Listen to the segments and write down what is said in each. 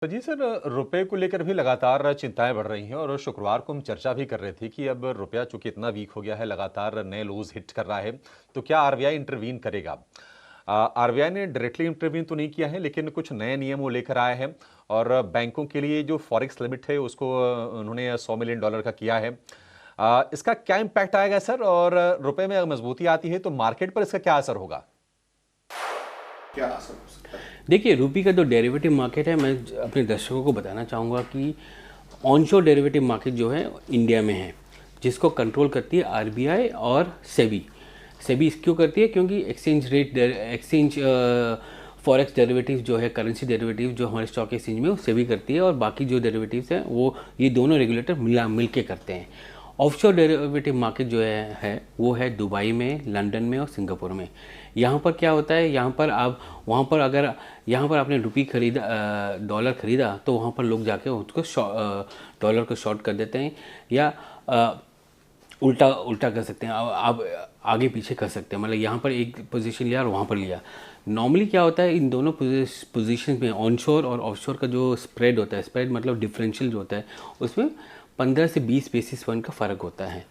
तो जी सर, रुपए को लेकर भी लगातार चिंताएं बढ़ रही हैं और शुक्रवार को हम चर्चा भी कर रहे थे कि अब रुपया चूंकि इतना वीक हो गया है, लगातार नए लोज हिट कर रहा है, तो क्या आरबीआई इंटरवीन करेगा। आरबीआई ने डायरेक्टली इंटरवीन तो नहीं किया है, लेकिन कुछ नए नियम वो लेकर आए हैं और बैंकों के लिए जो फॉरेक्स लिमिट है उसको उन्होंने $100 मिलियन का किया है। इसका क्या इम्पैक्ट आएगा सर, और रुपए में अगर मजबूती आती है तो मार्केट पर इसका क्या असर होगा। क्या असर हो सकता है? देखिए, रूपी का जो डेरिवेटिव मार्केट है, मैं अपने दर्शकों को बताना चाहूँगा कि ऑनशोर डेरिवेटिव मार्केट जो है इंडिया में है, जिसको कंट्रोल करती है आरबीआई और सेबी। सेबी क्यों करती है? क्योंकि एक्सचेंज फॉरेक्स डेरिवेटिव जो है, करेंसी डेरिवेटिव जो हमारे स्टॉक एक्सचेंज में, वो सेबी करती है, और बाकी जो डेरिवेटिव्स हैं वो ये दोनों रेगुलेटर मिल के करते हैं। ऑफशोर डेरिवेटिव मार्केट जो है वो है दुबई में, लंदन में और सिंगापुर में। यहाँ पर क्या होता है, यहाँ पर आप वहाँ पर अगर यहाँ पर आपने रुपी खरीदा, डॉलर खरीदा, तो वहाँ पर लोग जाके उसको डॉलर को शॉर्ट कर देते हैं, या उल्टा उल्टा कर सकते हैं। आप आगे पीछे कर सकते हैं, मतलब यहाँ पर एक पोजीशन लिया और वहाँ पर लिया। नॉर्मली क्या होता है, इन दोनों पोजीशन में ऑनशोर और ऑफशोर का जो स्प्रेड होता है, स्प्रेड मतलब डिफरेंशियल जो होता है, उसमें 15 से 20 बेसिस पॉइंट का फ़र्क होता है।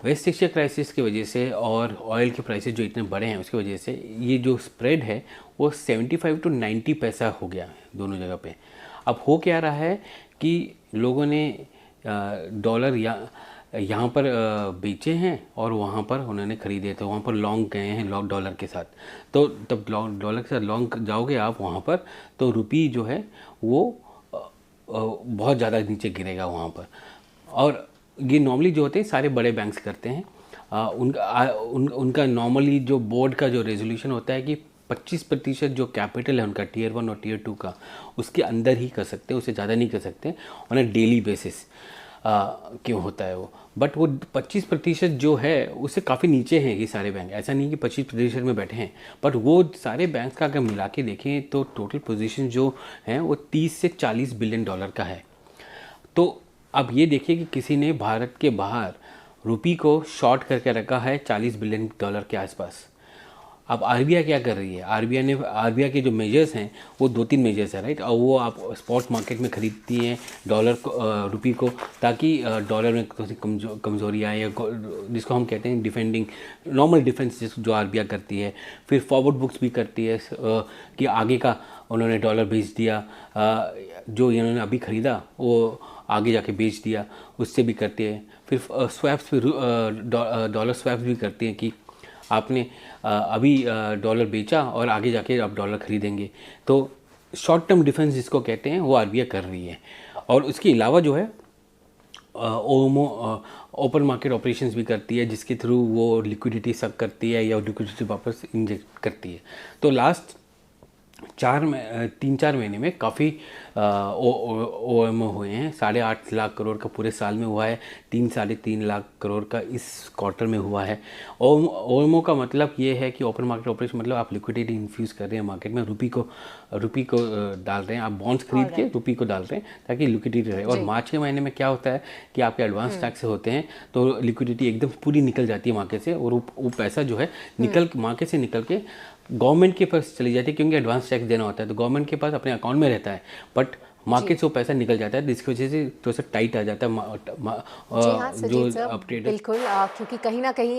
वेस्ट एशिया क्राइसिस की वजह से और ऑयल के प्राइसेस जो इतने बड़े हैं उसकी वजह से ये जो स्प्रेड है वो 75 टू 90 पैसा हो गया है दोनों जगह पे। अब हो क्या रहा है कि लोगों ने डॉलर यहाँ पर बेचे हैं और वहाँ पर उन्होंने ख़रीदे, तो वहाँ पर लॉन्ग गए हैं डॉलर के साथ। तो तब डॉलर के साथ लॉन्ग जाओगे आप वहाँ पर, तो रुपी जो है वो बहुत ज़्यादा नीचे गिरेगा वहाँ पर। और ये नॉर्मली जो होते हैं सारे बड़े बैंक्स करते हैं। उनका नॉर्मली जो बोर्ड का जो रेजोल्यूशन होता है कि 25% जो कैपिटल है उनका टियर 1 और टियर 2 का, उसके अंदर ही कर सकते हैं, उससे ज़्यादा नहीं कर सकते उन्हें डेली बेसिस क्यों होता है वो। बट वो 25% जो है उससे काफ़ी नीचे हैं ये सारे बैंक। ऐसा नहीं कि 25% में बैठे हैं, बट वो सारे बैंक का अगर मिला के देखें तो टोटल पोजीशन जो है वो 30 से 40 बिलियन डॉलर का है। तो अब ये देखिए कि किसी ने भारत के बाहर रुपी को शॉर्ट करके रखा है 40 बिलियन डॉलर के आसपास। अब आरबीआई क्या कर रही है, आरबीआई के जो मेजर्स हैं वो 2-3 मेजर्स हैं, राइट। और वो आप स्पॉट मार्केट में ख़रीदती हैं डॉलर को, रुपी को, ताकि डॉलर में थोड़ी कमज़ोरी आए, या जिसको हम कहते हैं डिफेंडिंग, नॉर्मल डिफेंस जो आरबीआई करती है। फिर फॉरवर्ड बुक्स भी करती है कि आगे का उन्होंने डॉलर बेच दिया, जो इन्होंने अभी ख़रीदा वो आगे जाके बेच दिया, उससे भी करते हैं। फिर स्वैप्स भी, डॉलर स्वैप्स भी करते हैं कि आपने अभी डॉलर बेचा और आगे जाके आप डॉलर ख़रीदेंगे। तो शॉर्ट टर्म डिफेंस जिसको कहते हैं वो आरबीआई कर रही है। और उसके अलावा जो है ओमो ओपन मार्केट ऑपरेशंस भी करती है, जिसके थ्रू वो लिक्विडिटी सक करती है या लिक्विडिटी वापस इंजेक्ट करती है। तो लास्ट 3-4 महीने में काफ़ी ओ एम हुए हैं। 8.5 लाख करोड़ का पूरे साल में हुआ है, 3-3.5 लाख करोड़ का इस क्वार्टर में हुआ है। ओ एम ओ का मतलब ये है कि ओपन मार्केट ऑपरेशन, मतलब आप लिक्विडिटी इन्फ्यूज़ कर रहे हैं मार्केट में, रुपी को डाल रहे हैं, आप बॉन्ड्स खरीद के रुपी को डाल रहे हैं ताकि लिक्विडिटी रहे। और मार्च के महीने में क्या होता है कि आपके एडवांस टैक्स होते हैं, तो लिक्विडिटी एकदम पूरी निकल जाती है मार्केट से, और वो पैसा जो है मार्केट से निकल के गवर्नमेंट के पास चली जाती है, क्योंकि एडवांस टैक्स देना होता है तो गवर्नमेंट के पास अपने अकाउंट में रहता है, बट मार्केट से वो पैसा निकल जाता है, जिसकी वजह से थोड़ा सा टाइट आ जाता है जी हाँ जो सजीव साहब, अपडेट। बिल्कुल। क्योंकि कहीं ना कहीं